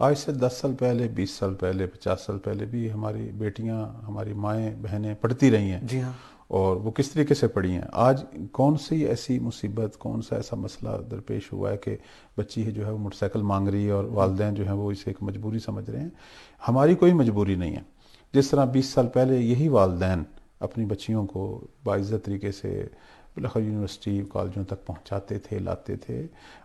آج سے 10 سال پہلے، 20 سال پہلے، 50 سال پہلے بھی ہماری بیٹیاں، ہماری مائیں بہنیں پڑھتی رہی ہیں، جی ہاں، اور وہ کس طریقے سے پڑھی ہیں. آج کون سی ایسی مصیبت، کون سا ایسا مسئلہ درپیش ہوا ہے کہ بچی جو ہے وہ موٹر سائیکل مانگ رہی ہے اور والدین جو ہیں وہ اسے ایک مجبوری سمجھ رہے ہیں. ہماری کوئی مجبوری نہیں ہے. جس طرح 20 سال پہلے یہی والدین اپنی بچیوں کو باعزت طریقے سے بالاخر یونیورسٹی کالجوں تک پہنچاتے تھے، لاتے تھے،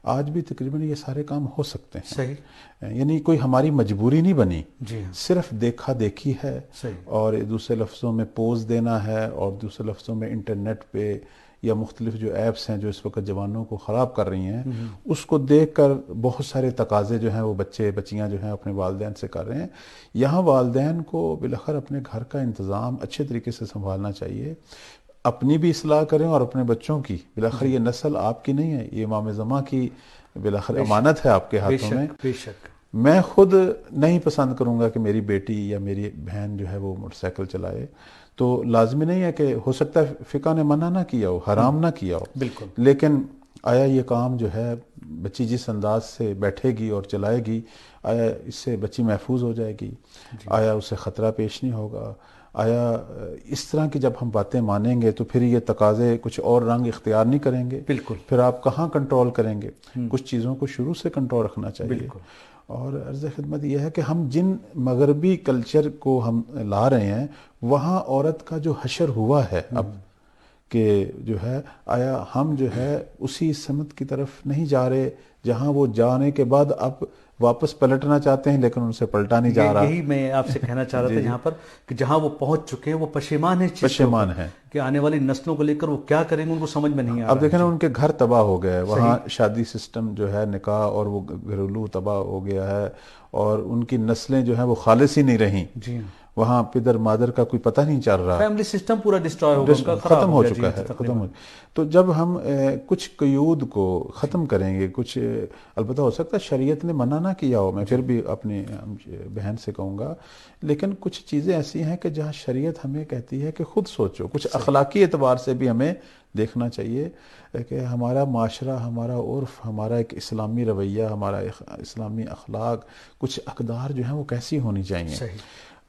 آج بھی تقریباً یہ سارے کام ہو سکتے ہیں. صحیح. یعنی کوئی ہماری مجبوری نہیں بنی، جی ہاں، صرف دیکھا دیکھی ہے، صحیح. اور دوسرے لفظوں میں پوز دینا ہے، اور دوسرے لفظوں میں انٹرنیٹ پہ یا مختلف جو ایپس ہیں جو اس وقت جوانوں کو خراب کر رہی ہیں، اس کو دیکھ کر بہت سارے تقاضے جو ہیں وہ بچے بچیاں جو ہیں اپنے والدین سے کر رہے ہیں. یہاں والدین کو بالاخر اپنے گھر کا انتظام اچھے طریقے سے سنبھالنا چاہیے، اپنی بھی اصلاح کریں اور اپنے بچوں کی. بالاخر یہ نسل آپ کی نہیں ہے، یہ امام زماں کی بالاخر بے امانت ہے آپ کے بے ہاتھوں میں. شک، بے شک. میں خود نہیں پسند کروں گا کہ میری بیٹی یا میری بہن جو ہے وہ موٹر سائیکل چلائے. تو لازمی نہیں ہے کہ ہو سکتا ہے فقہ نے منع نہ کیا ہو، حرام نہ کیا ہو، بالکل. لیکن آیا یہ کام جو ہے بچی جس انداز سے بیٹھے گی اور چلائے گی، آیا اس سے بچی محفوظ ہو جائے گی؟ آیا اسے خطرہ پیش نہیں ہوگا؟ آیا اس طرح کی جب ہم باتیں مانیں گے تو پھر یہ تقاضے کچھ اور رنگ اختیار نہیں کریں گے؟ بالکل. پھر آپ کہاں کنٹرول کریں گے؟ کچھ چیزوں کو شروع سے کنٹرول رکھنا چاہیے. بالکل. اور عرض خدمت یہ ہے کہ ہم جن مغربی کلچر کو ہم لا رہے ہیں، وہاں عورت کا جو حشر ہوا ہے اب، کہ جو ہے آیا ہم جو ہے اسی سمت کی طرف نہیں جا رہے جہاں وہ جانے کے بعد اب واپس پلٹنا چاہتے ہیں لیکن ان سے پلٹا نہیں جا رہا. یہی میں آپ سے کہنا چاہ رہا تھا جی جی، یہاں پر کہ جہاں وہ پہنچ چکے ہیں وہ پشیمان ہے اس چیز کے اوپر پشیمان ہیں. کہ آنے والی نسلوں کو لے کر وہ کیا کریں گے ان کو سمجھ میں نہیں آ اب رہا ہے. دیکھیں نا جی، ان کے گھر تباہ ہو گئے، وہاں صحیح. شادی سسٹم جو ہے نکاح اور وہ گھریلو تباہ ہو گیا ہے، اور ان کی نسلیں جو ہیں وہ خالص ہی نہیں رہیں. جی ہاں، وہاں پدر مادر کا کوئی پتہ نہیں چل رہا، فیملی سسٹم پورا ڈسٹروائے ہو گیا، ان کا خراب ختم ہو ہو گیا. چکا جی ہے، ختم تقریباً. ہو. تو جب ہم کچھ قیود کو ختم کریں گے، کچھ البتہ ہو سکتا ہے شریعت نے منع نہ کیا ہو، میں پھر بھی اپنی بہن سے کہوں گا، لیکن کچھ چیزیں ایسی ہیں کہ جہاں شریعت ہمیں کہتی ہے کہ خود سوچو. کچھ اخلاقی اعتبار سے بھی ہمیں دیکھنا چاہیے کہ ہمارا معاشرہ، ہمارا عرف، ہمارا ایک اسلامی رویہ، ہمارا اسلامی اخلاق، کچھ اقدار جو ہیں وہ کیسی ہونی چاہیے. صحیح.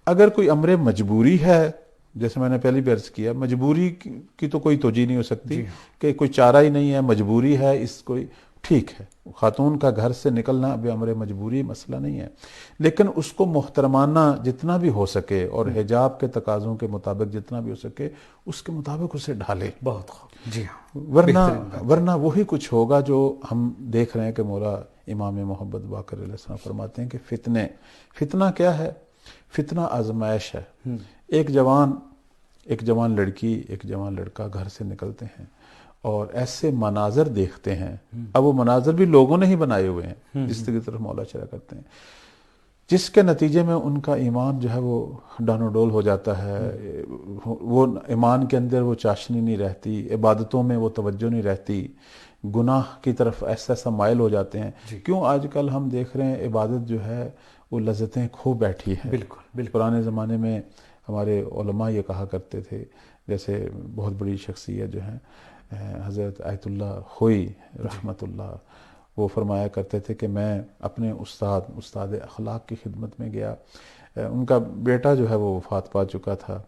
اگر کوئی امر مجبوری ہے، جیسے میں نے پہلی بھی عرض کیا، مجبوری کی تو کوئی توجیہ نہیں ہو سکتی جی ہاں، کہ کوئی چارہ ہی نہیں ہے، مجبوری ہے، اس کوئی ٹھیک ہے، خاتون کا گھر سے نکلنا اب امر مجبوری مسئلہ نہیں ہے، لیکن اس کو محترمانہ جتنا بھی ہو سکے اور حجاب کے تقاضوں کے مطابق جتنا بھی ہو سکے اس کے مطابق اسے ڈھالے. بہت خوب. جی ہاں، بہترین بات. ورنہ وہی کچھ ہوگا جو ہم دیکھ رہے ہیں کہ مولا امام محبت باقر علیہ السلام فرماتے ہیں کہ فتنہ کیا ہے؟ فتنہ آزمائش ہے. ایک جوان لڑکی، ایک جوان لڑکا گھر سے نکلتے ہیں اور ایسے مناظر دیکھتے ہیں. اب وہ مناظر بھی لوگوں نے ہی بنائے ہوئے ہیں جس کی طرف مولا اشارہ کرتے ہیں، جس کے نتیجے میں ان کا ایمان جو ہے وہ ڈانو ڈول ہو جاتا ہے. وہ ایمان کے اندر وہ چاشنی نہیں رہتی، عبادتوں میں وہ توجہ نہیں رہتی، گناہ کی طرف ایسا مائل ہو جاتے ہیں. کیوں آج کل ہم دیکھ رہے ہیں عبادت جو ہے وہ لذتیں کھو بیٹھی ہے. بالکل، بالکل. پرانے زمانے میں ہمارے علماء یہ کہا کرتے تھے، جیسے بہت بڑی شخصیت جو ہیں حضرت آیت اللہ خوئی رحمۃ اللہ، وہ فرمایا کرتے تھے کہ میں اپنے استاد اخلاق کی خدمت میں گیا. ان کا بیٹا جو ہے وہ وفات پا چکا تھا،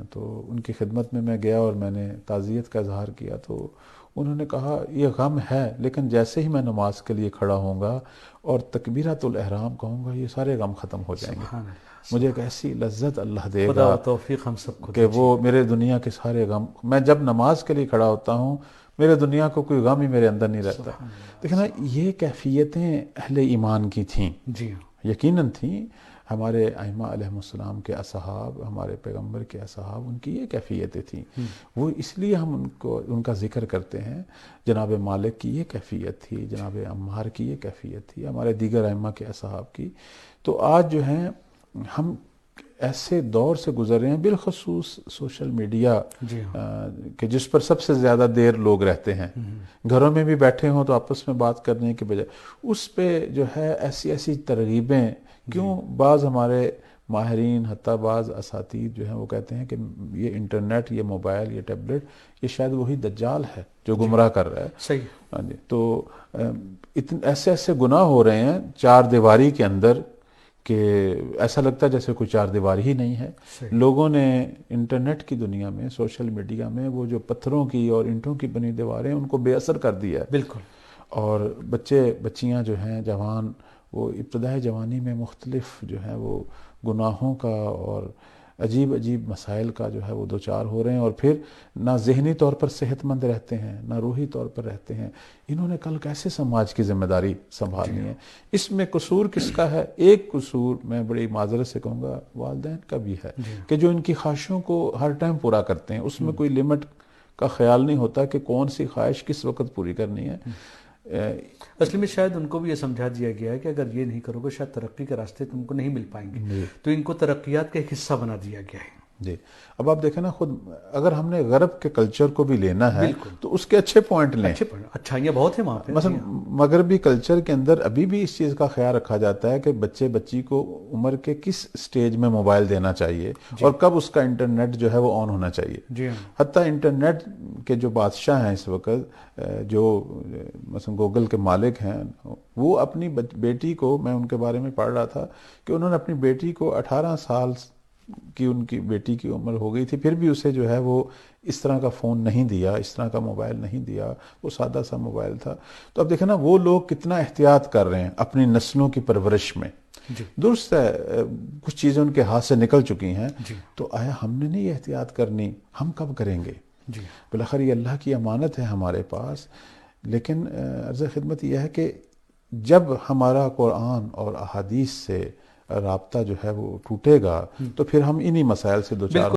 تو ان کی خدمت میں گیا اور میں نے تعزیت کا اظہار کیا. تو انہوں نے کہا یہ غم ہے، لیکن جیسے ہی میں نماز کے لیے کھڑا ہوں گا اور تکبیرۃ الاحرام کہوں گا یہ سارے غم ختم ہو جائیں گے. سبحان اللہ. مجھے ایک ایسی لذت اللہ دے خدا گا و توفیق ہم سب کو کہ دیجیے. وہ میرے دنیا کے سارے غم، میں جب نماز کے لیے کھڑا ہوتا ہوں میرے دنیا کو کوئی غم ہی میرے اندر نہیں رہتا. سبحان اللہ. دیکھیں نا، یہ کیفیتیں اہل ایمان کی تھیں، جی ہاں، یقیناً تھیں. ہمارے ائمہ علیہ السلام کے اصحاب، ہمارے پیغمبر کے اصحاب، ان کی یہ کیفیتیں تھیں. وہ اس لیے ہم ان کا ذکر کرتے ہیں. جناب مالک کی یہ کیفیت تھی، جناب عمار کی یہ کیفیت تھی، ہمارے دیگر ائمہ کے اصحاب کی. تو آج جو ہیں ہم ایسے دور سے گزر رہے ہیں، بالخصوص سوشل میڈیا جی ہاں، کہ جس پر سب سے زیادہ دیر لوگ رہتے ہیں. گھروں میں بھی بیٹھے ہوں تو آپس میں بات کرنے کے بجائے اس پہ جو ہے ایسی ترغیبیں. کیوں بعض ہمارے ماہرین حتیٰ بعض اساتید جو ہیں وہ کہتے ہیں کہ یہ انٹرنیٹ، یہ موبائل، یہ ٹیبلٹ، یہ شاید وہی دجال ہے جو گمراہ کر رہا ہے. صحیح. ہاں جی. تو ایسے ایسے گناہ ہو رہے ہیں چار دیواری کے اندر کہ ایسا لگتا ہے جیسے کوئی چار دیواری ہی نہیں ہے. لوگوں نے انٹرنیٹ کی دنیا میں، سوشل میڈیا میں، وہ جو پتھروں کی اور اینٹوں کی بنی دیواریں ان کو بے اثر کر دیا ہے. بالکل. اور بچیاں جو ہیں جوان، وہ ابتدائی جوانی میں مختلف جو ہے وہ گناہوں کا اور عجیب عجیب مسائل کا جو ہے وہ دوچار ہو رہے ہیں، اور پھر نہ ذہنی طور پر صحت مند رہتے ہیں نہ روحی طور پر رہتے ہیں. انہوں نے کل کیسے سماج کی ذمہ داری سنبھالنی ہے؟ اس میں قصور کس کا ہے؟ ایک قصور میں بڑی معذرت سے کہوں گا والدین کا بھی ہے کہ جو ان کی خواہشوں کو ہر ٹائم پورا کرتے ہیں، اس میں کوئی لمٹ کا خیال نہیں ہوتا کہ کون سی خواہش کس وقت پوری کرنی ہے. اصل میں شاید ان کو بھی یہ سمجھا دیا گیا ہے کہ اگر یہ نہیں کرو گے شاید ترقی کے راستے تم کو نہیں مل پائیں گے، تو ان کو ترقیات کا ایک حصہ بنا دیا گیا ہے. جی. اب آپ دیکھیں نا، خود اگر ہم نے غرب کے کلچر کو بھی لینا ہے تو اس کے اچھے پوائنٹ لیں. اچھائیاں بہت ہیں وہاں پہ. مثلا مغربی کلچر کے اندر ابھی بھی اس چیز کا خیال رکھا جاتا ہے کہ بچی کو عمر کے کس سٹیج میں موبائل دینا چاہیے اور کب اس کا انٹرنیٹ جو ہے وہ آن ہونا چاہیے. حتیٰ انٹرنیٹ کے جو بادشاہ ہیں اس وقت، جو مثلا گوگل کے مالک ہیں، وہ اپنی بیٹی کو، میں ان کے بارے میں پڑھ رہا تھا کہ انہوں نے اپنی بیٹی کو 18 سال کی ان کی بیٹی کی عمر ہو گئی تھی، پھر بھی اسے جو ہے وہ اس طرح کا فون نہیں دیا، اس طرح کا موبائل نہیں دیا. وہ سادہ سا موبائل تھا. تو اب دیکھیں نا وہ لوگ کتنا احتیاط کر رہے ہیں اپنی نسلوں کی پرورش میں. درست ہے کچھ چیزیں ان کے ہاتھ سے نکل چکی ہیں، تو آیا ہم نے نہیں احتیاط کرنی؟ ہم کب کریں گے؟ بالاخر یہ اللہ کی امانت ہے ہمارے پاس. لیکن عرض خدمت یہ ہے کہ جب ہمارا قرآن اور احادیث سے رابطہ جو ہے وہ ٹوٹے گا تو پھر ہم انہی مسائل سے دوچار